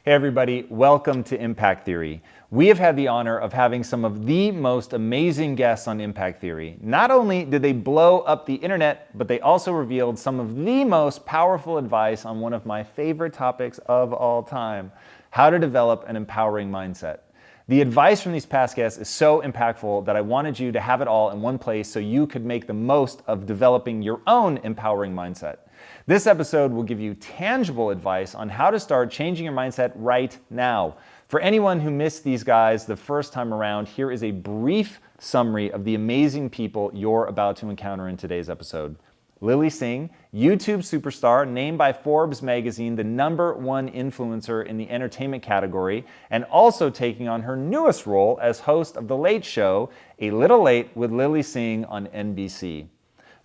Hey everybody, welcome to Impact Theory. We have had the honor of having some of the most amazing guests on Impact Theory. Not only did they blow up the internet, but they also revealed some of the most powerful advice on one of my favorite topics of all time, how to develop an empowering mindset. The advice from these past guests is so impactful that I wanted you to have it all in one place so you could make the most of developing your own empowering mindset. This episode will give you tangible advice on how to start changing your mindset right now. For anyone who missed these guys the first time around, here is a brief summary of the amazing people you're about to encounter in today's episode. Lilly Singh, YouTube superstar, named by Forbes magazine the #1 influencer in the entertainment category, and also taking on her newest role as host of The Late Show, A Little Late with Lilly Singh on NBC.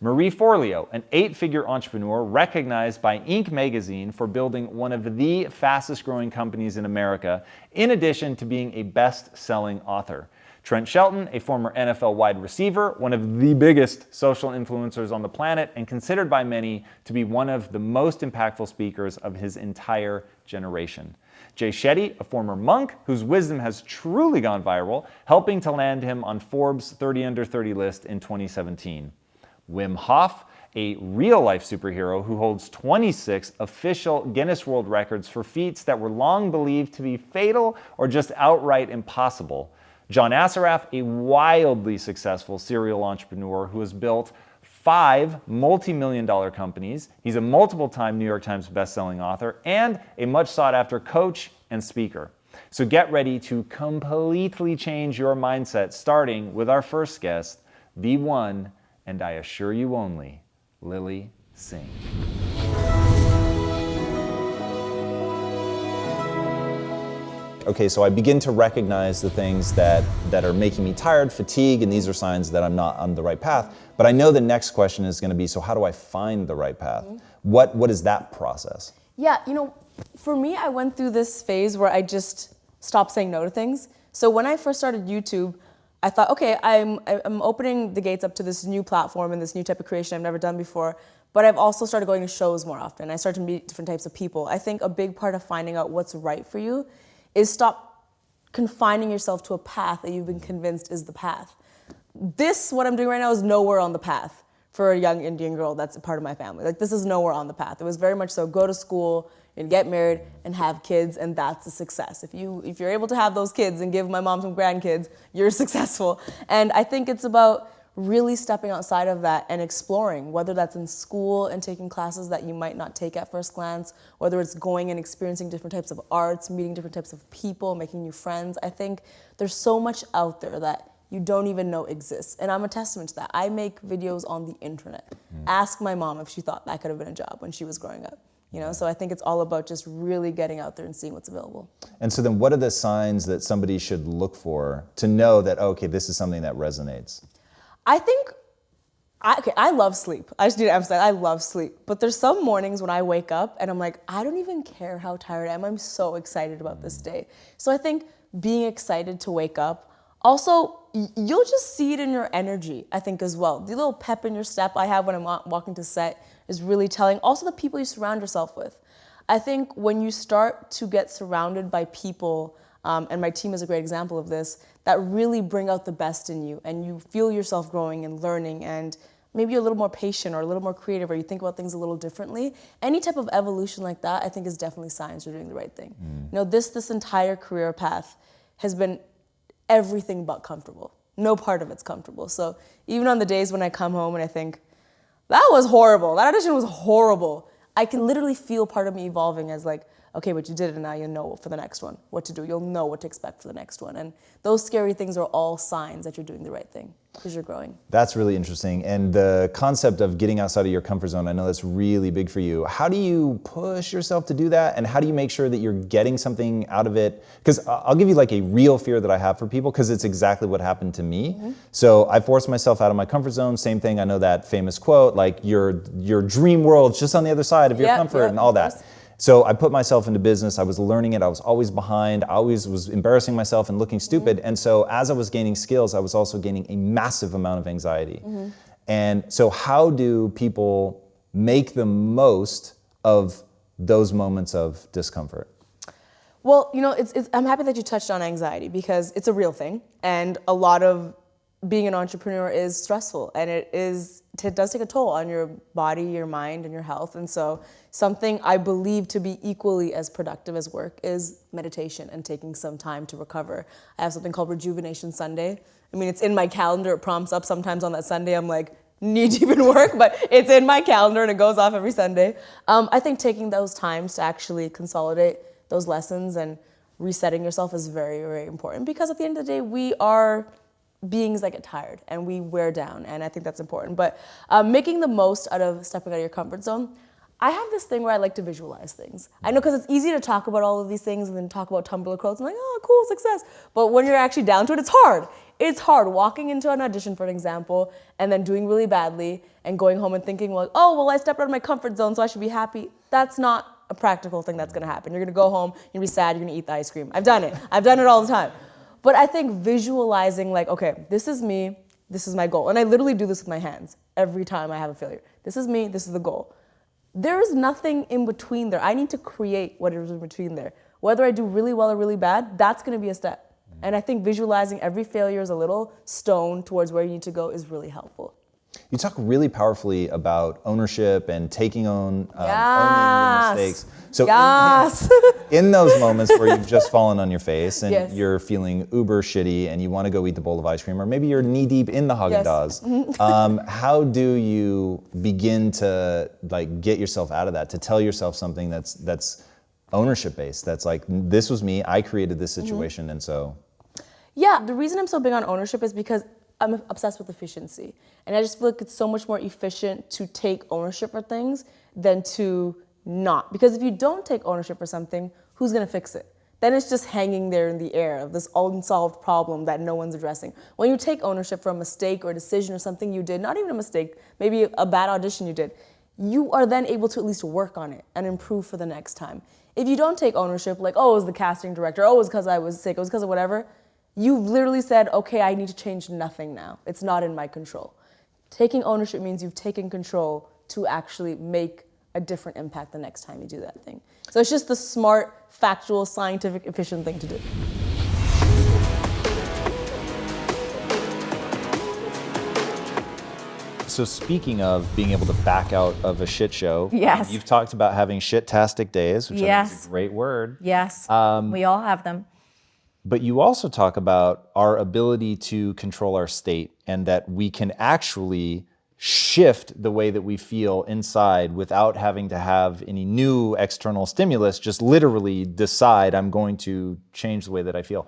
Marie Forleo, an 8-figure entrepreneur recognized by Inc. magazine for building one of the fastest growing companies in America, in addition to being a best-selling author. Trent Shelton, a former NFL wide receiver, one of the biggest social influencers on the planet, and considered by many to be one of the most impactful speakers of his entire generation. Shetty, a former monk whose wisdom has truly gone viral, helping to land him on Forbes 30 Under 30 list in 2017. Wim Hof, a real-life superhero who holds 26 official Guinness World Records for feats that were long believed to be fatal or just outright impossible. John Assaraf, a wildly successful serial entrepreneur who has built 5 multi-million-dollar companies. He's a multiple-time New York Times bestselling author and a much sought-after coach and speaker. So get ready to completely change your mindset, starting with our first guest, the one, and I assure you only, Lilly Singh. Okay, so I begin to recognize the things that are making me tired, fatigue, and these are signs that I'm not on the right path. But I know the next question is going to be, so how do I find the right path? What is that process? Yeah, for me, I went through this phase where I just stopped saying no to things. So when I first started YouTube, I thought, okay, I'm opening the gates up to this new platform and this new type of creation I've never done before, but I've also started going to shows more often. I started to meet different types of people. I think a big part of finding out what's right for you is stop confining yourself to a path that you've been convinced is the path. What I'm doing right now is nowhere on the path for a young Indian girl that's a part of my family. Like, this is nowhere on the path. It was very much so go to school and get married and have kids, and that's a success. If you're able to have those kids and give my mom some grandkids, you're successful. And I think it's about really stepping outside of that and exploring, whether that's in school and taking classes that you might not take at first glance, whether it's going and experiencing different types of arts, meeting different types of people, making new friends. I think there's so much out there that you don't even know exists. And I'm a testament to that. I make videos on the internet. Ask my mom if she thought that could have been a job when she was growing up. So I think it's all about just really getting out there and seeing what's available. And so then what are the signs that somebody should look for to know that, okay, this is something that resonates? I think, I love sleep. I just need to emphasize, I love sleep. But there's some mornings when I wake up and I'm like, I don't even care how tired I am. I'm so excited about this day. So I think being excited to wake up, also, you'll just see it in your energy, I think, as well. The little pep in your step I have when I'm walking to set is really telling. Also, the people you surround yourself with. I think when you start to get surrounded by people, and my team is a great example of this, that really bring out the best in you, and you feel yourself growing and learning, and maybe you're a little more patient or a little more creative, or you think about things a little differently. Any type of evolution like that, I think, is definitely signs you're doing the right thing. This entire career path has been everything but comfortable. No part of it's comfortable. So even on the days when I come home and I think, that was horrible, that audition was horrible, I can literally feel part of me evolving as like, okay, but you did it and now you know for the next one what to do. You'll know what to expect for the next one. And those scary things are all signs that you're doing the right thing because you're growing. That's really interesting. And the concept of getting outside of your comfort zone, I know that's really big for you. How do you push yourself to do that? And how do you make sure that you're getting something out of it? Because I'll give you like a real fear that I have for people, because it's exactly what happened to me. So I forced myself out of my comfort zone. Same thing, I know that famous quote, like your dream world's just on the other side of your comfort and all that. So I put myself into business, I was learning it, I was always behind, I always was embarrassing myself and looking stupid. And so as I was gaining skills, I was also gaining a massive amount of anxiety. And so how do people make the most of those moments of discomfort? Well, I'm happy that you touched on anxiety because it's a real thing, and a lot of being an entrepreneur is stressful, and it does take a toll on your body, your mind, and your health. And so something I believe to be equally as productive as work is meditation and taking some time to recover. I have something called Rejuvenation Sunday. I mean, it's in my calendar. It prompts up sometimes on that Sunday. I'm like knee deep in work, but it's in my calendar and it goes off every Sunday. I think taking those times to actually consolidate those lessons and resetting yourself is very, very important, because at the end of the day, we are beings that get tired and we wear down, and I think that's important. But making the most out of stepping out of your comfort zone, I have this thing where I like to visualize things. I know, because it's easy to talk about all of these things and then talk about Tumblr quotes and like, oh, cool, success. But when you're actually down to it, it's hard. It's hard walking into an audition, for an example, and then doing really badly and going home and thinking, well, oh, well, I stepped out of my comfort zone, so I should be happy. That's not a practical thing that's gonna happen. You're gonna go home, you're gonna be sad, you're gonna eat the ice cream. I've done it. I've done it all the time. But I think visualizing like, okay, this is me, this is my goal. And I literally do this with my hands every time I have a failure. This is me, this is the goal. There is nothing in between there. I need to create what is in between there. Whether I do really well or really bad, that's gonna be a step. And I think visualizing every failure as a little stone towards where you need to go is really helpful. You talk really powerfully about ownership and taking owning your mistakes. So in those moments where you've just fallen on your face and you're feeling uber shitty and you want to go eat the bowl of ice cream, or maybe you're knee deep in the Haagen-Dazs, how do you begin to like get yourself out of that, to tell yourself something that's ownership based, that's like, this was me, I created this situation, and so. Yeah, the reason I'm so big on ownership is because I'm obsessed with efficiency. And I just feel like it's so much more efficient to take ownership for things than to not. Because if you don't take ownership for something, who's gonna fix it? Then it's just hanging there in the air of this unsolved problem that no one's addressing. When you take ownership for a mistake or a decision or something you did, not even a mistake, maybe a bad audition you did, you are then able to at least work on it and improve for the next time. If you don't take ownership, like, oh, it was the casting director, oh, it was because I was sick, it was because of whatever, you've literally said, okay, I need to change nothing now. It's not in my control. Taking ownership means you've taken control to actually make a different impact the next time you do that thing. So it's just the smart, factual, scientific, efficient thing to do. So speaking of being able to back out of a shit show, yes, you've talked about having shit-tastic days, which I think is a great word. Yes, we all have them. But you also talk about our ability to control our state, and that we can actually shift the way that we feel inside without having to have any new external stimulus, just literally decide I'm going to change the way that I feel.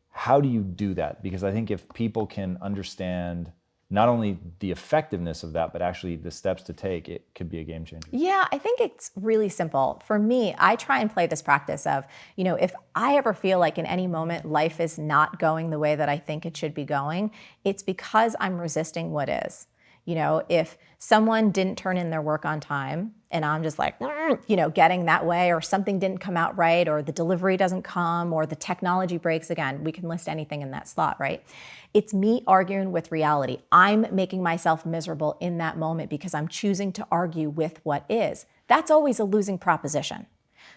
How do you do that? Because I think if people can understand not only the effectiveness of that, but actually the steps to take, it could be a game changer. Yeah, I think it's really simple. For me, I try and play this practice of, if I ever feel like in any moment life is not going the way that I think it should be going, it's because I'm resisting what is. If someone didn't turn in their work on time and I'm just like, getting that way, or something didn't come out right, or the delivery doesn't come, or the technology breaks again, we can list anything in that slot, right? It's me arguing with reality. I'm making myself miserable in that moment because I'm choosing to argue with what is. That's always a losing proposition.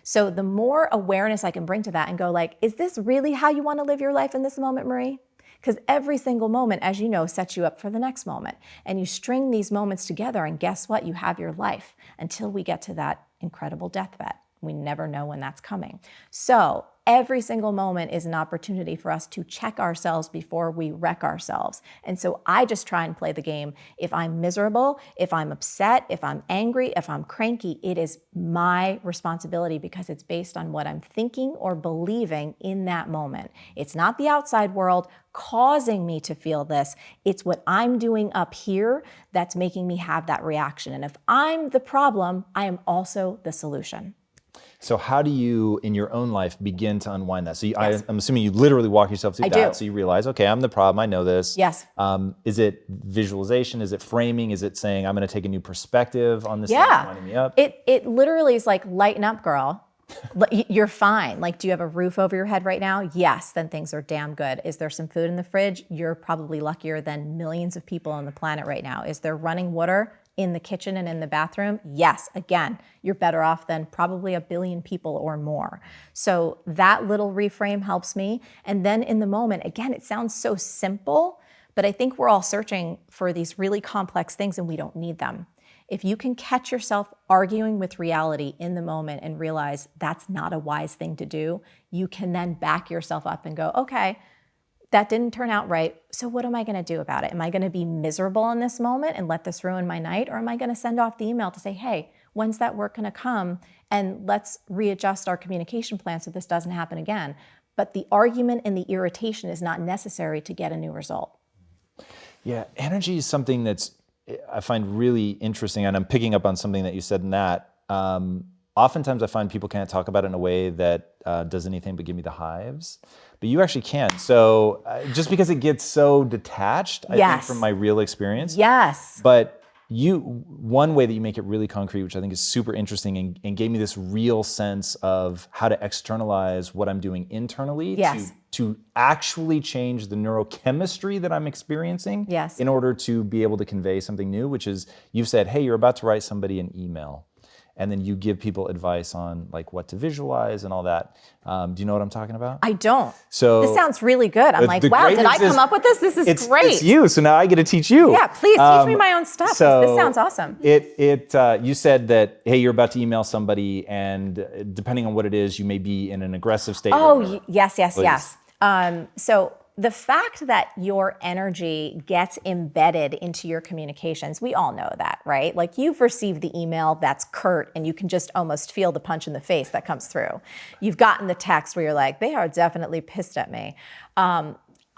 So the more awareness I can bring to that and go like, is this really how you want to live your life in this moment, Marie? Because every single moment, as you know, sets you up for the next moment. And you string these moments together, and guess what? You have your life until we get to that incredible deathbed. We never know when that's coming. So every single moment is an opportunity for us to check ourselves before we wreck ourselves. And so I just try and play the game. If I'm miserable, if I'm upset, if I'm angry, if I'm cranky, it is my responsibility because it's based on what I'm thinking or believing in that moment. It's not the outside world causing me to feel this. It's what I'm doing up here that's making me have that reaction. And if I'm the problem, I am also the solution. So how do you, in your own life, begin to unwind that? So I'm assuming you literally walk yourself through that. So you realize, okay, I'm the problem, I know this. Yes. Is it visualization? Is it framing? Is it saying, I'm going to take a new perspective on this thing that's winding me up? It literally is like, lighten up, girl. You're fine. Like, do you have a roof over your head right now? Yes, then things are damn good. Is there some food in the fridge? You're probably luckier than millions of people on the planet right now. Is there running water? in the kitchen and in the bathroom, yes, again, you're better off than probably 1 billion people or more. So that little reframe helps me. And then in the moment, again, it sounds so simple, but I think we're all searching for these really complex things and we don't need them. If you can catch yourself arguing with reality in the moment and realize that's not a wise thing to do, you can then back yourself up and go, okay, that didn't turn out right. So what am I going to do about it? Am I going to be miserable in this moment and let this ruin my night? Or am I going to send off the email to say, hey, when's that work going to come? And let's readjust our communication plan so this doesn't happen again. But the argument and the irritation is not necessary to get a new result. Yeah, energy is something that's I find really interesting, and I'm picking up on something that you said in that. Oftentimes I find people can't talk about it in a way that does anything but give me the hives, but you actually can. So just because it gets so detached, I think from my real experience. Yes. But one way that you make it really concrete, which I think is super interesting and gave me this real sense of how to externalize what I'm doing internally to actually change the neurochemistry that I'm experiencing in order to be able to convey something new, which is you've said, hey, you're about to write somebody an email. And then you give people advice on like what to visualize and all that. Do you know what I'm talking about? I don't. So this sounds really good. I'm like, wow, did I come up with this? This is great. It's you, so now I get to teach you. Yeah, please teach me my own stuff. So this sounds awesome. You said that, hey, you're about to email somebody, and depending on what it is, you may be in an aggressive state. Oh, yes. Please. So the fact that your energy gets embedded into your communications, we all know that, right? Like you've received the email that's curt and you can just almost feel the punch in the face that comes through. You've gotten the text where you're like, they are definitely pissed at me.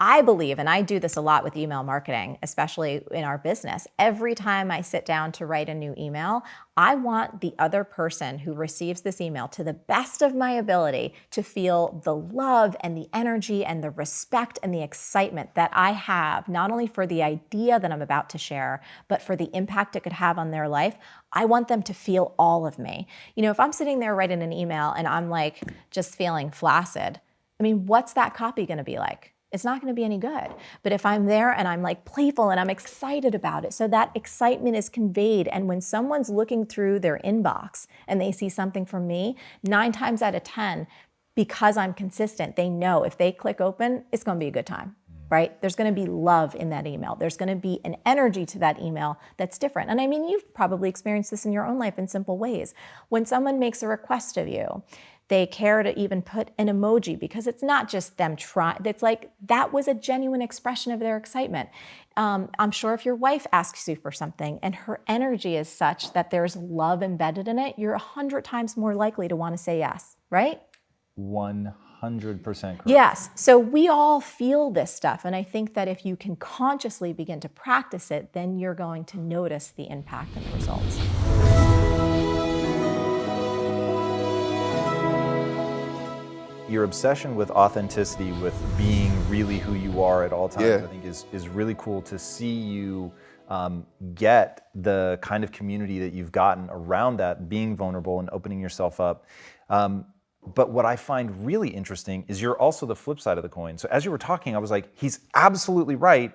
I believe, and I do this a lot with email marketing, especially in our business, every time I sit down to write a new email, I want the other person who receives this email, to the best of my ability, to feel the love and the energy and the respect and the excitement that I have, not only for the idea that I'm about to share, but for the impact it could have on their life. I want them to feel all of me. You know, if I'm sitting there writing an email and I'm like just feeling flaccid, I mean, what's that copy going to be like? It's not going to be any good. But if I'm there and I'm like playful and I'm excited about it, so that excitement is conveyed. And when someone's looking through their inbox and they see something from me, 9 times out of 10, because I'm consistent, they know if they click open, it's going to be a good time, right? There's going to be love in that email. There's going to be an energy to that email that's different. And I mean, you've probably experienced this in your own life in simple ways. When someone makes a request of you, they care to even put an emoji because it's not just them trying. It's like that was a genuine expression of their excitement. I'm sure if your wife asks you for something and her energy is such that there's love embedded in it, you're 100 times more likely to want to say yes, right? 100% correct. Yes. So we all feel this stuff. And I think that if you can consciously begin to practice it, then you're going to notice the impact and the results. Your obsession with authenticity, with being really who you are at all times, I think is really cool to see you get the kind of community that you've gotten around that, being vulnerable and opening yourself up. But what I find really interesting is you're also the flip side of the coin. So as you were talking, I was like, he's absolutely right.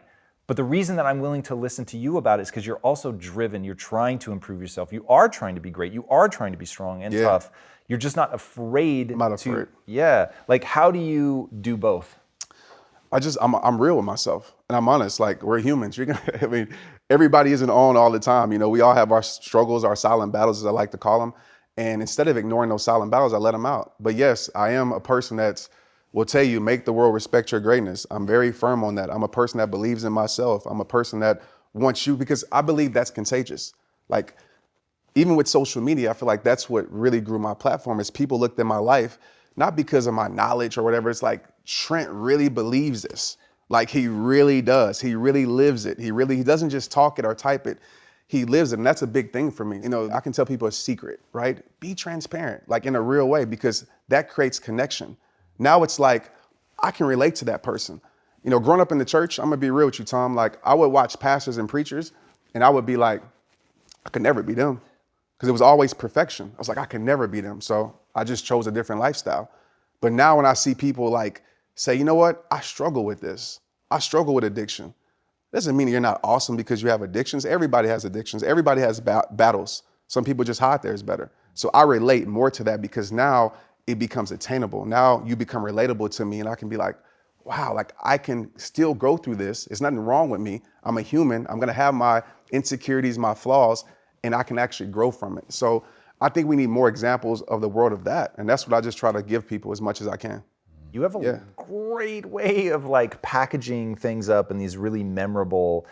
But the reason that I'm willing to listen to you about it is because you're also driven. You're trying to improve yourself. You are trying to be great. You are trying to be strong and tough. You're just not afraid. I'm not afraid. Yeah. Like, how do you do both? I'm real with myself, and I'm honest. Like, we're humans. I mean, everybody isn't on all the time. You know, we all have our struggles, our silent battles, as I like to call them. And instead of ignoring those silent battles, I let them out. But yes, I am a person will tell you, make the world respect your greatness. I'm very firm on that. I'm a person that believes in myself. I'm a person that wants you, because I believe that's contagious. Like, even with social media, I feel like that's what really grew my platform, is people looked at my life, not because of my knowledge or whatever. It's like, Trent really believes this. Like, he really does. He really lives it. He doesn't just talk it or type it. He lives it. And that's a big thing for me. You know, I can tell people a secret, right? Be transparent, like in a real way, because that creates connection. Now it's like, I can relate to that person. You know, growing up in the church, I'm gonna be real with you, Tom. Like, I would watch pastors and preachers and I would be like, I could never be them. Because it was always perfection. I was like, I can never be them. So I just chose a different lifestyle. But now when I see people like say, you know what, I struggle with this. I struggle with addiction. Doesn't mean you're not awesome because you have addictions. Everybody has addictions. Everybody has battles. Some people just hide theirs better. So I relate more to that because now it becomes attainable. Now you become relatable to me and I can be like, wow, like I can still go through this. There's nothing wrong with me. I'm a human. I'm gonna have my insecurities, my flaws, and I can actually grow from it. So I think we need more examples of the world of that. And that's what I just try to give people as much as I can. You have a great way of like packaging things up in these really memorable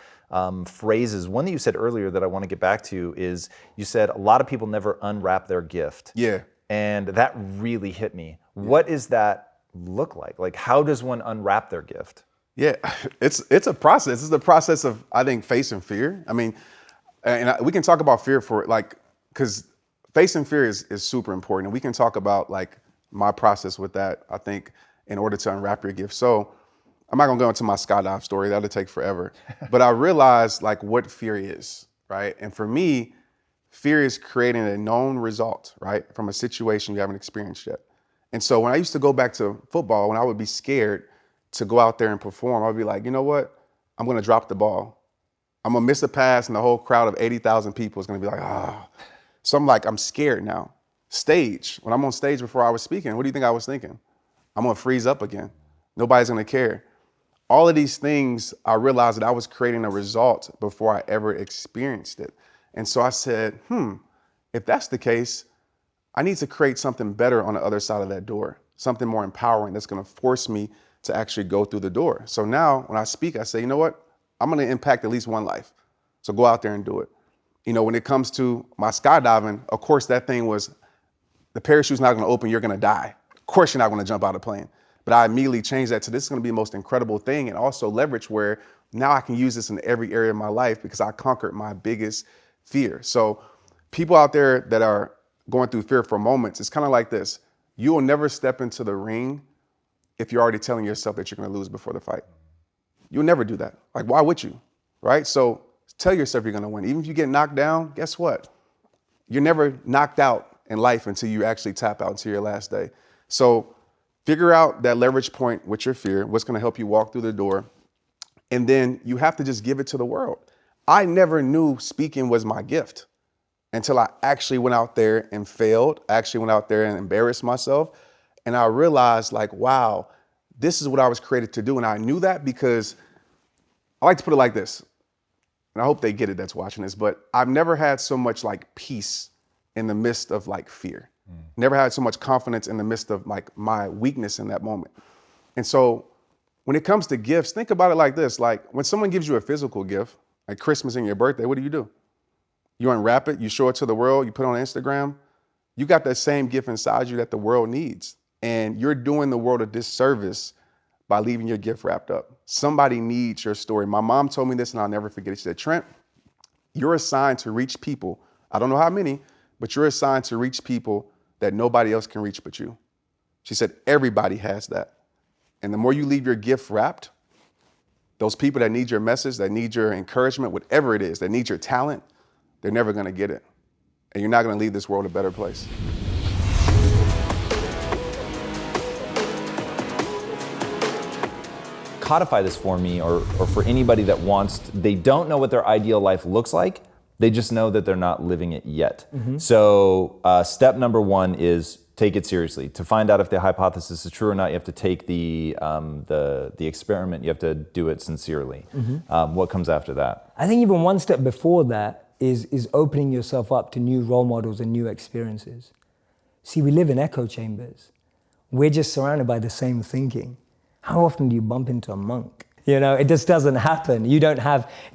phrases. One that you said earlier that I want to get back to is you said a lot of people never unwrap their gift. Yeah. And that really hit me. What does that look like? Like, how does one unwrap their gift? Yeah, it's a process. It's the process of, I think, facing fear. I mean, we can talk about fear for like, because facing fear is super important. And we can talk about like my process with that, I think, in order to unwrap your gift. So I'm not gonna go into my skydive story, that'll take forever. But I realized like what fear is, right? And for me, fear is creating a known result, right? From a situation you haven't experienced yet. And so when I used to go back to football, when I would be scared to go out there and perform, I'd be like, you know what? I'm gonna drop the ball. I'm gonna miss a pass and the whole crowd of 80,000 people is gonna be like, ah. So I'm like, I'm scared now. Stage, when I'm on stage before I was speaking, what do you think I was thinking? I'm gonna freeze up again. Nobody's gonna care. All of these things, I realized that I was creating a result before I ever experienced it. And so I said, if that's the case, I need to create something better on the other side of that door, something more empowering that's gonna force me to actually go through the door. So now when I speak, I say, you know what? I'm gonna impact at least one life. So go out there and do it. You know, when it comes to my skydiving, of course that thing was, the parachute's not gonna open, you're gonna die. Of course you're not gonna jump out of the plane. But I immediately changed that to this is gonna be the most incredible thing, and also leverage where now I can use this in every area of my life because I conquered my biggest fear. So people out there that are going through fearful moments, it's kind of like this. You will never step into the ring if you're already telling yourself that you're gonna lose before the fight. You'll never do that. Like, why would you, right? So tell yourself you're gonna win. Even if you get knocked down, guess what? You're never knocked out in life until you actually tap out until your last day. So figure out that leverage point with your fear, what's gonna help you walk through the door, and then you have to just give it to the world. I never knew speaking was my gift until I actually went out there and failed, actually went out there and embarrassed myself. And I realized like, wow, this is what I was created to do. And I knew that because I like to put it like this, and I hope they get it that's watching this, but I've never had so much like peace in the midst of like fear. Never had so much confidence in the midst of like my weakness in that moment. And so when it comes to gifts, think about it like this. Like when someone gives you a physical gift, like Christmas and your birthday, what do? You unwrap it, you show it to the world, you put it on Instagram. You got that same gift inside you that the world needs. And you're doing the world a disservice by leaving your gift wrapped up. Somebody needs your story. My mom told me this and I'll never forget it. She said, Trent, you're assigned to reach people. I don't know how many, but you're assigned to reach people that nobody else can reach but you. She said, everybody has that. And the more you leave your gift wrapped, those people that need your message, that need your encouragement, whatever it is, that need your talent, they're never gonna get it. And you're not gonna leave this world a better place. Codify this for me or for anybody that wants, they don't know what their ideal life looks like. They just know that they're not living it yet. So step number one is take it seriously. To find out if the hypothesis is true or not, you have to take the experiment. You have to do it sincerely. What comes after that? I think even one step before that is opening yourself up to new role models and new experiences. See, we live in echo chambers. We're just surrounded by the same thinking. How often do you bump into a monk? You know, it just doesn't happen.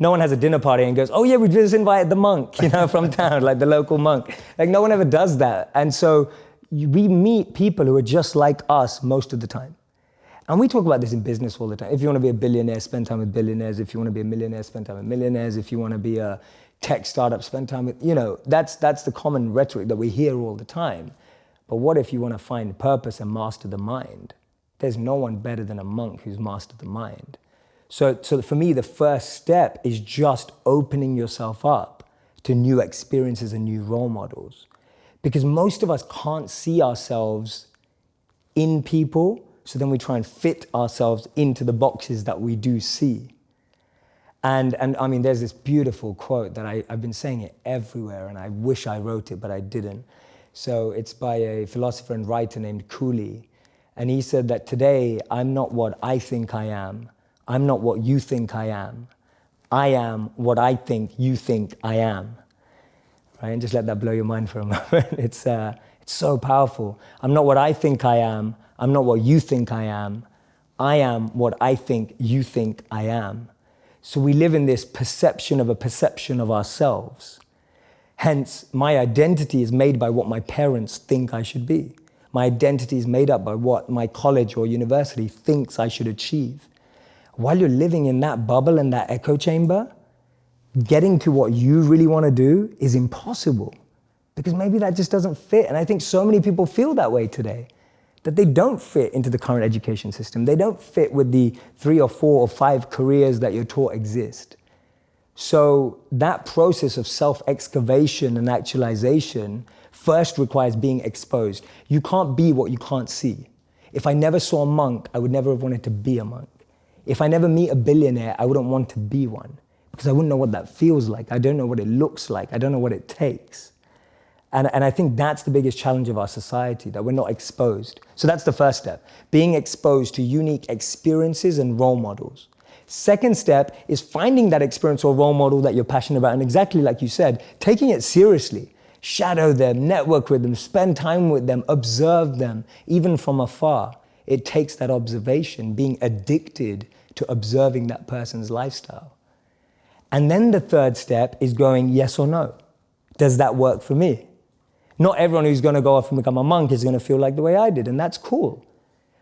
No one has a dinner party and goes, oh yeah, we just invited the monk, from town, like the local monk. Like no one ever does that. And so we meet people who are just like us most of the time. And we talk about this in business all the time. If you want to be a billionaire, spend time with billionaires. If you want to be a millionaire, spend time with millionaires. If you want to be a tech startup, spend time with, that's the common rhetoric that we hear all the time. But what if you want to find purpose and master the mind? There's no one better than a monk who's mastered the mind. So for me, the first step is just opening yourself up to new experiences and new role models. Because most of us can't see ourselves in people, so then we try and fit ourselves into the boxes that we do see. And I mean, there's this beautiful quote that I've been saying it everywhere, and I wish I wrote it, but I didn't. So it's by a philosopher and writer named Cooley. And he said that today, I'm not what I think I am. I'm not what you think I am. I am what I think you think I am. Right? And just let that blow your mind for a moment. It's so powerful. I'm not what I think I am. I'm not what you think I am. I am what I think you think I am. So we live in this perception of a perception of ourselves. Hence, my identity is made by what my parents think I should be. My identity is made up by what my college or university thinks I should achieve. While you're living in that bubble and that echo chamber, getting to what you really want to do is impossible, because maybe that just doesn't fit. And I think so many people feel that way today, that they don't fit into the current education system. They don't fit with the 3 or 4 or 5 careers that you're taught exist. So that process of self-excavation and actualization first requires being exposed. You can't be what you can't see. If I never saw a monk, I would never have wanted to be a monk. If I never meet a billionaire, I wouldn't want to be one, because I wouldn't know what that feels like. I don't know what it looks like. I don't know what it takes. And I think that's the biggest challenge of our society, that we're not exposed. So that's the first step, being exposed to unique experiences and role models. Second step is finding that experience or role model that you're passionate about, and exactly like you said, taking it seriously. Shadow them, network with them, spend time with them, observe them, even from afar. It takes that observation, being addicted to observing that person's lifestyle. And then the third step is going yes or no. Does that work for me? Not everyone who's going to go off and become a monk is going to feel like the way I did, and that's cool.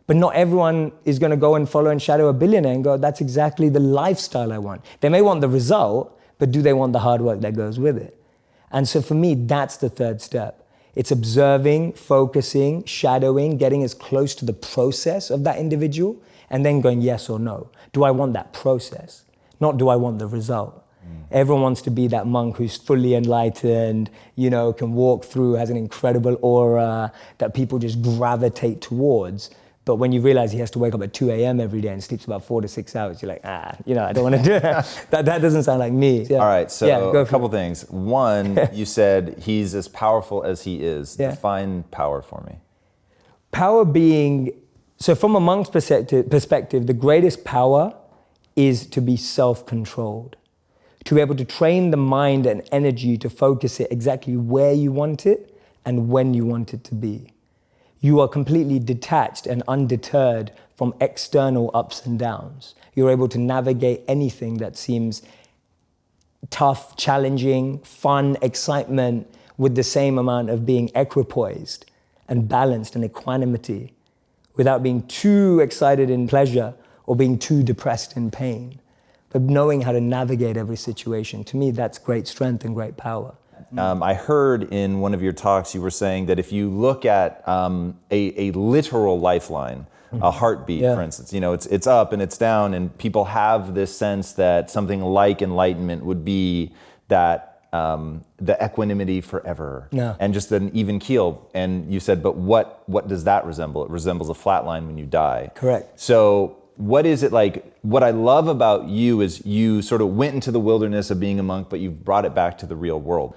But not everyone is going to go and follow and shadow a billionaire and go, that's exactly the lifestyle I want. They may want the result, but do they want the hard work that goes with it? And so for me, that's the third step. It's observing, focusing, shadowing, getting as close to the process of that individual, and then going yes or no. Do I want that process? Not do I want the result? Everyone wants to be that monk who's fully enlightened, you know, can walk through, has an incredible aura that people just gravitate towards. But when you realize he has to wake up at 2 a.m. every day and sleeps about 4 to 6 hours, you're like, you know, I don't want to do it. that doesn't sound like me. Yeah. All right, so yeah, a couple things. One, you said he's as powerful as he is. Yeah. Define power for me. Power being, so from a monk's perspective, the greatest power is to be self-controlled. To be able to train the mind and energy to focus it exactly where you want it and when you want it to be. You are completely detached and undeterred from external ups and downs. You're able to navigate anything that seems tough, challenging, fun, excitement, with the same amount of being equipoised and balanced and equanimity, without being too excited in pleasure or being too depressed in pain. But knowing how to navigate every situation, to me, that's great strength and great power. I heard in one of your talks, you were saying that if you look at a literal lifeline, a heartbeat, for instance, you know, it's up and it's down, and people have this sense that something like enlightenment would be that the equanimity forever and just an even keel. And you said, but what does that resemble? It resembles a flat line when you die. Correct. So what is it like? What I love about you is you sort of went into the wilderness of being a monk, but you've brought it back to the real world.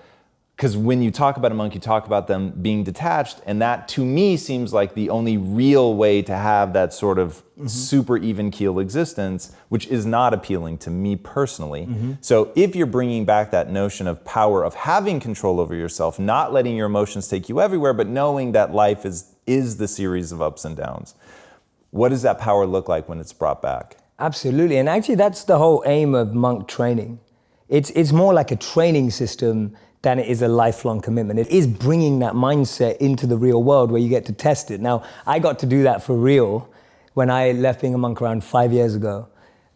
Because when you talk about a monk, you talk about them being detached, and that to me seems like the only real way to have that sort of super even keel existence, which is not appealing to me personally. So if you're bringing back that notion of power, of having control over yourself, not letting your emotions take you everywhere, but knowing that life is the series of ups and downs, what does that power look like when it's brought back? Absolutely, and actually that's the whole aim of monk training. It's more like a training system than it is a lifelong commitment. It is bringing that mindset into the real world where you get to test it. Now, I got to do that for real when I left being a monk around 5 years ago.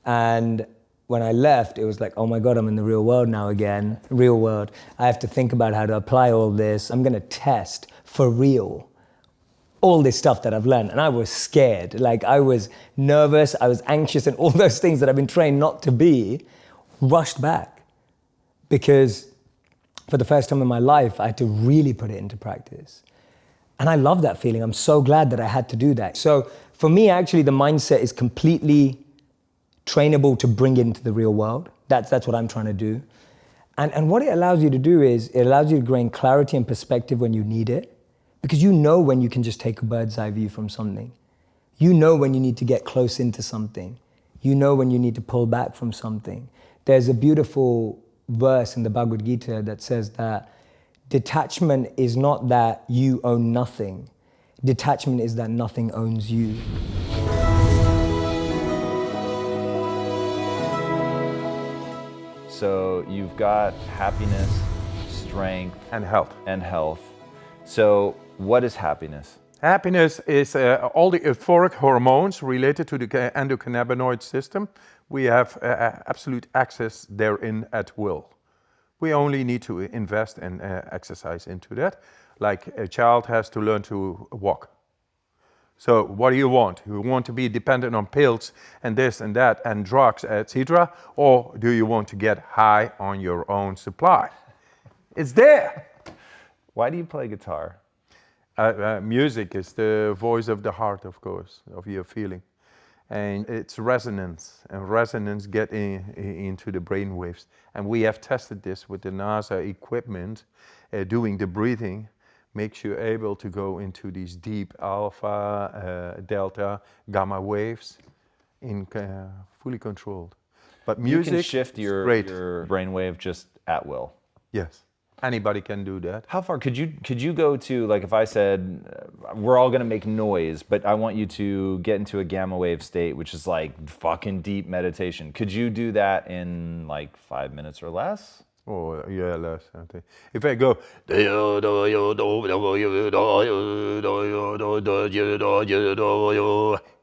And when I left, it was like, oh my God, I'm in the real world now again, real world. I have to think about how to apply all this. I'm gonna test for real all this stuff that I've learned. And I was scared. Like, I was nervous, I was anxious, and all those things that I've been trained not to be rushed back. Because for the first time in my life, I had to really put it into practice. And I love that feeling. I'm so glad that I had to do that. So for me, actually, the mindset is completely trainable to bring into the real world. That's what I'm trying to do. And what it allows you to do is, it allows you to gain clarity and perspective when you need it, because you know when you can just take a bird's eye view from something. You know when you need to get close into something. You know when you need to pull back from something. There's a beautiful verse in the Bhagavad Gita that says that detachment is not that you own nothing. Detachment is that nothing owns you. So you've got happiness, strength, And health. and health. So what is happiness? Happiness is all the euphoric hormones related to the endocannabinoid system. We have absolute access therein at will. We only need to invest and exercise into that. Like a child has to learn to walk. So what do you want? You want to be dependent on pills and this and that and drugs, etc., or do you want to get high on your own supply? It's there. Why do you play guitar? Music is the voice of the heart, of course, of your feeling. And it's resonance, and resonance get into the brain waves. And we have tested this with the NASA equipment, doing the breathing, makes you able to go into these deep alpha, delta, gamma waves in fully controlled. But music You can shift is your great. brainwave just at will. Yes, anybody can do that. How far could you go to, like if I said, we're all gonna make noise, but I want you to get into a gamma wave state, which is like fucking deep meditation. Could you do that in like 5 minutes or less? Oh, yeah, less. I think. If I go,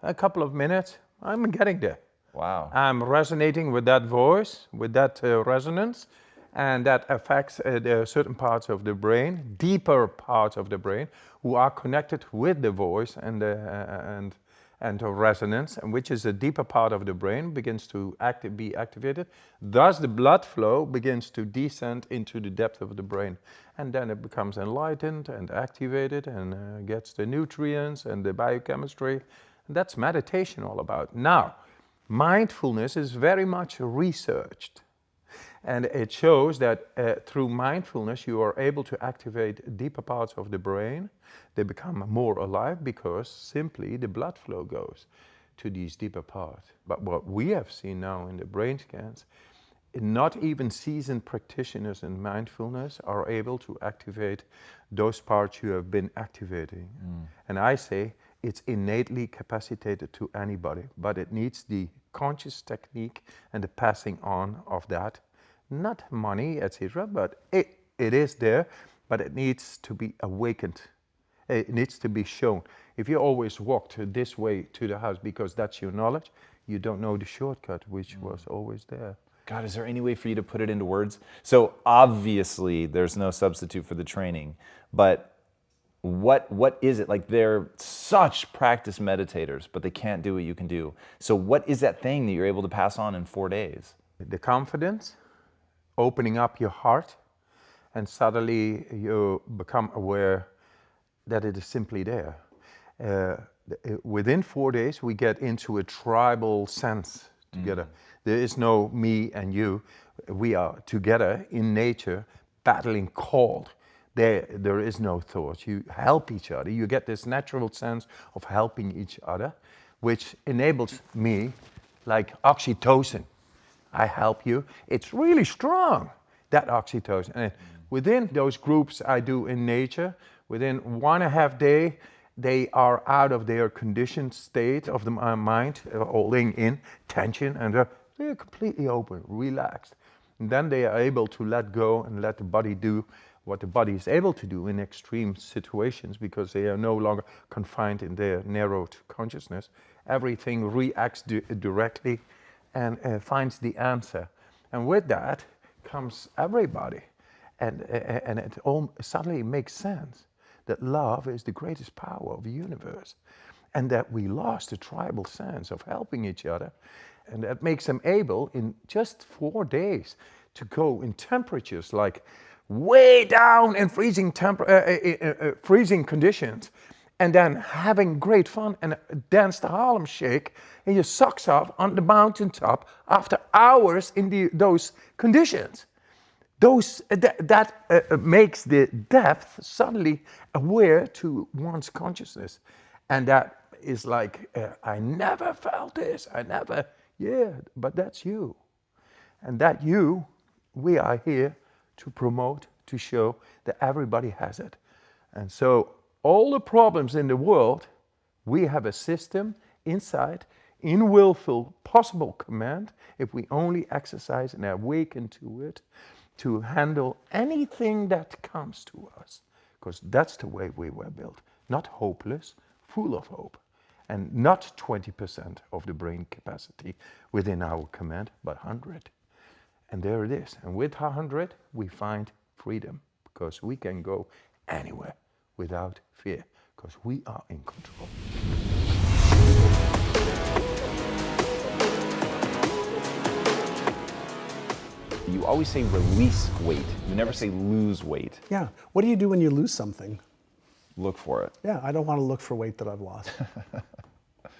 a couple of minutes, I'm getting there. Wow. I'm resonating with that voice, with that resonance, and that affects certain parts of the brain, deeper parts of the brain, who are connected with the voice and the resonance, and which is a deeper part of the brain, begins to be activated. Thus, the blood flow begins to descend into the depth of the brain, and then it becomes enlightened and activated, and gets the nutrients and the biochemistry. And that's meditation all about. Now, mindfulness is very much researched. And it shows that through mindfulness, you are able to activate deeper parts of the brain. They become more alive because simply the blood flow goes to these deeper parts. But what we have seen now in the brain scans, not even seasoned practitioners in mindfulness are able to activate those parts you have been activating. And I say it's innately capacitated to anybody, but it needs the conscious technique and the passing on of that. Not money, etc., but it is there, but it needs to be awakened. It needs to be shown. If you always walked this way to the house because that's your knowledge, you don't know the shortcut, which was always there. God, is there any way for you to put it into words? So obviously there's no substitute for the training, but what is it? Like they're such practiced meditators, but they can't do what you can do. So what is that thing that you're able to pass on in 4 days? The confidence, opening up your heart, and suddenly you become aware that it is simply there. Within 4 days, we get into a tribal sense together. There is no me and you. We are together in nature, battling cold. There is no thought. You help each other. You get this natural sense of helping each other, which enables me, like oxytocin. I help you. It's really strong, that oxytocin. And within those groups I do in nature, within 1.5 days, they are out of their conditioned state of the mind, holding in tension, and they're completely open, relaxed. And then they are able to let go and let the body do what the body is able to do in extreme situations, because they are no longer confined in their narrowed consciousness. Everything reacts directly and finds the answer. And with that comes everybody. And it all suddenly makes sense that love is the greatest power of the universe, and that we lost the tribal sense of helping each other. And that makes them able, in just 4 days, to go in temperatures like way down in freezing conditions, and then having great fun and dance the Harlem Shake and your socks off on the mountaintop after hours in those conditions. That makes the depth suddenly aware to one's consciousness. And that is like, I never felt this, but that's you. And that you, we are here to promote, to show that everybody has it. And so all the problems in the world, we have a system inside, in willful, possible command, if we only exercise and awaken to it, to handle anything that comes to us. Because that's the way we were built. Not hopeless, full of hope. And not 20% of the brain capacity within our command, but 100. And there it is. And with 100, we find freedom. Because we can go anywhere without fear. Because we are in control. You always say release weight. You never say lose weight. Yeah. What do you do when you lose something? Look for it. Yeah, I don't want to look for weight that I've lost.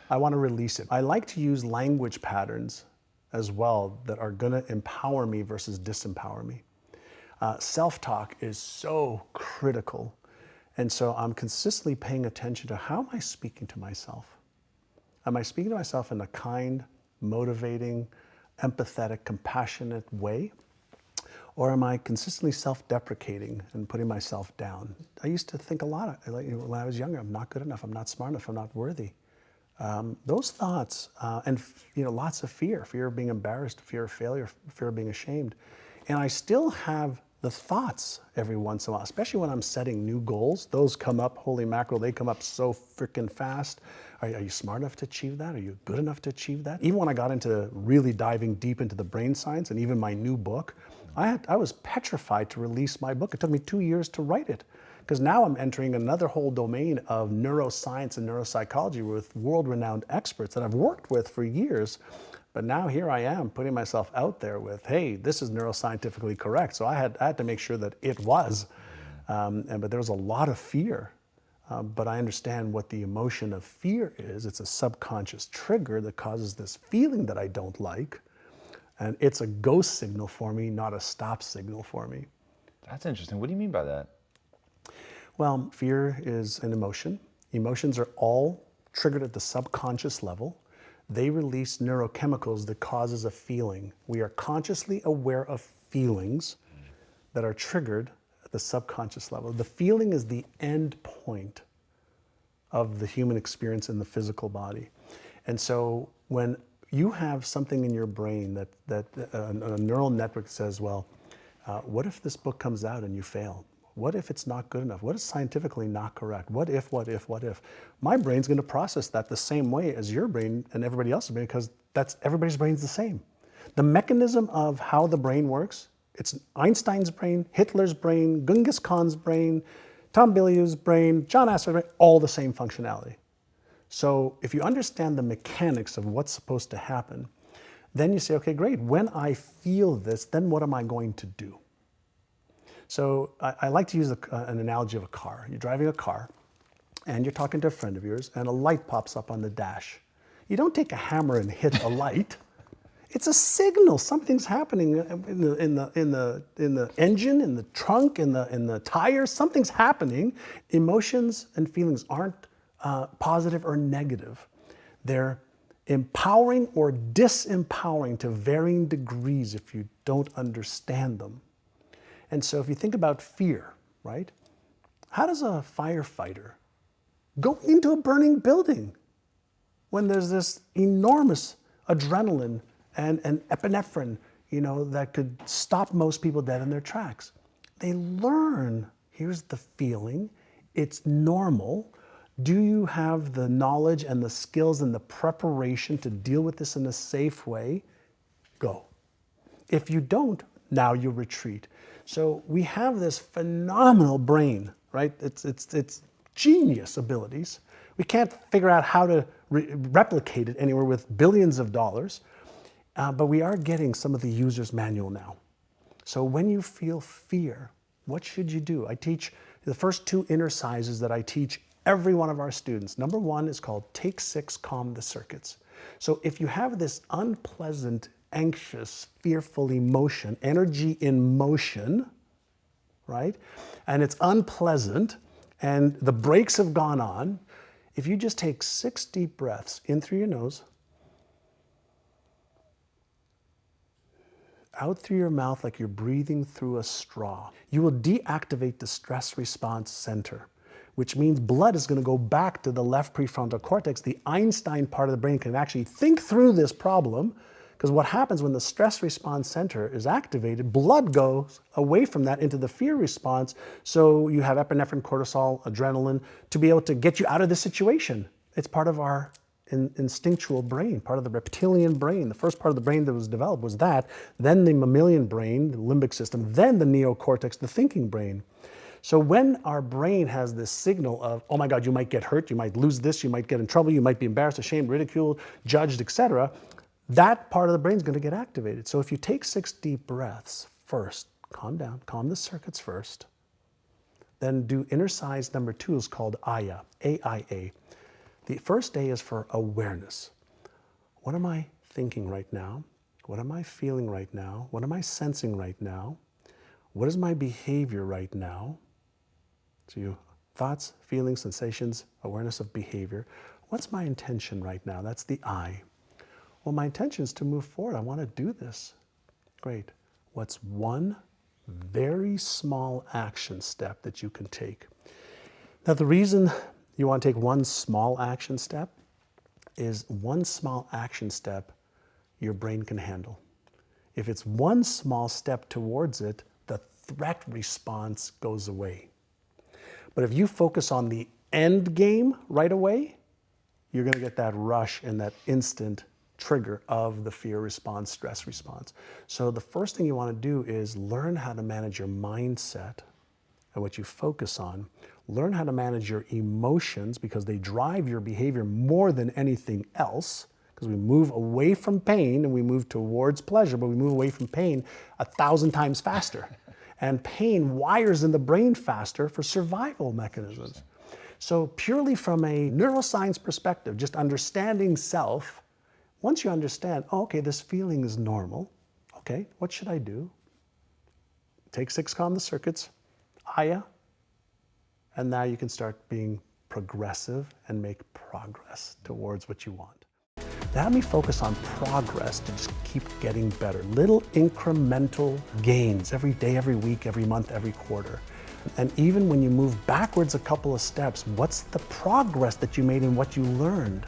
I want to release it. I like to use language patterns as well that are going to empower me versus disempower me. Self-talk is so critical. And so I'm consistently paying attention to how am I speaking to myself? Am I speaking to myself in a kind, motivating, empathetic, compassionate way? Or am I consistently self-deprecating and putting myself down? I used to think a lot, when I was younger, I'm not good enough, I'm not smart enough, I'm not worthy. Those thoughts, and lots of fear of being embarrassed, fear of failure, fear of being ashamed. And I still have the thoughts every once in a while, especially when I'm setting new goals. Those come up, holy mackerel, they come up so freaking fast. Are you smart enough to achieve that? Are you good enough to achieve that? Even when I got into really diving deep into the brain science and even my new book, I was petrified to release my book. It took me 2 years to write it because now I'm entering another whole domain of neuroscience and neuropsychology with world-renowned experts that I've worked with for years. But now here I am putting myself out there with, hey, this is neuroscientifically correct. So I had to make sure that it was. But there was a lot of fear. But I understand what the emotion of fear is. It's a subconscious trigger that causes this feeling that I don't like. And it's a go signal for me, not a stop signal for me. That's interesting. What do you mean by that? Well, fear is an emotion. Emotions are all triggered at the subconscious level. They release neurochemicals that causes a feeling. We are consciously aware of feelings that are triggered at the subconscious level. The feeling is the end point of the human experience in the physical body. And so when you have something in your brain that a neural network says, well, what if this book comes out and you fail? What if it's not good enough? What is scientifically not correct? What if? My brain's going to process that the same way as your brain and everybody else's brain because everybody's brain's the same. The mechanism of how the brain works, it's Einstein's brain, Hitler's brain, Genghis Khan's brain, Tom Bilyeu's brain, John Assaraf's brain, all the same functionality. So if you understand the mechanics of what's supposed to happen, then you say, okay, great, when I feel this, then what am I going to do? So I like to use an analogy of a car. You're driving a car and you're talking to a friend of yours and a light pops up on the dash. You don't take a hammer and hit the light. It's a signal. Something's happening in the engine, in the trunk, in the tires. Something's happening. Emotions and feelings aren't positive or negative. They're empowering or disempowering to varying degrees if you don't understand them. And so if you think about fear, right? How does a firefighter go into a burning building when there's this enormous adrenaline and epinephrine, that could stop most people dead in their tracks? They learn, here's the feeling, it's normal. Do you have the knowledge and the skills and the preparation to deal with this in a safe way? Go. If you don't, now you retreat. So we have this phenomenal brain, right? It's genius abilities. We can't figure out how to replicate it anywhere with billions of dollars, but we are getting some of the user's manual now. So when you feel fear, what should you do? I teach the first 2 inner sizes that I teach every one of our students. Number one is called Take 6, Calm the Circuits. So if you have this unpleasant, anxious, fearful emotion, energy in motion, right? And it's unpleasant, and the brakes have gone on. If you just take 6 deep breaths in through your nose, out through your mouth like you're breathing through a straw, you will deactivate the stress response center, which means blood is going to go back to the left prefrontal cortex. The Einstein part of the brain can actually think through this problem, because what happens when the stress response center is activated, blood goes away from that into the fear response, so you have epinephrine, cortisol, adrenaline to be able to get you out of the situation. It's part of our instinctual brain, part of the reptilian brain. The first part of the brain that was developed was that, then the mammalian brain, the limbic system, then the neocortex, the thinking brain. So when our brain has this signal of, oh my God, you might get hurt, you might lose this, you might get in trouble, you might be embarrassed, ashamed, ridiculed, judged, etc., that part of the brain is going to get activated. So if you take 6 deep breaths first, calm down, calm the circuits first, then do exercise number 2 is called AYA, A-I-A. The first A is for awareness. What am I thinking right now? What am I feeling right now? What am I sensing right now? What is my behavior right now? So you thoughts, feelings, sensations, awareness of behavior. What's my intention right now? That's the I. Well, my intention is to move forward. I want to do this. Great. What's one very small action step that you can take? Now, the reason you want to take one small action step is one small action step your brain can handle. If it's one small step towards it, the threat response goes away. But if you focus on the end game right away, you're going to get that rush and that instant trigger of the fear response, stress response. So the first thing you want to do is learn how to manage your mindset and what you focus on. Learn how to manage your emotions, because they drive your behavior more than anything else, because we move away from pain and we move towards pleasure, but we move away from pain 1,000 times faster. And pain wires in the brain faster for survival mechanisms. So purely from a neuroscience perspective, just understanding self, once you understand, oh, okay, this feeling is normal, okay, what should I do? Take 6, calm the circuits, AYA, and now you can start being progressive and make progress towards what you want. That had me focus on progress to just keep getting better. Little incremental gains every day, every week, every month, every quarter. And even when you move backwards a couple of steps, what's the progress that you made in what you learned?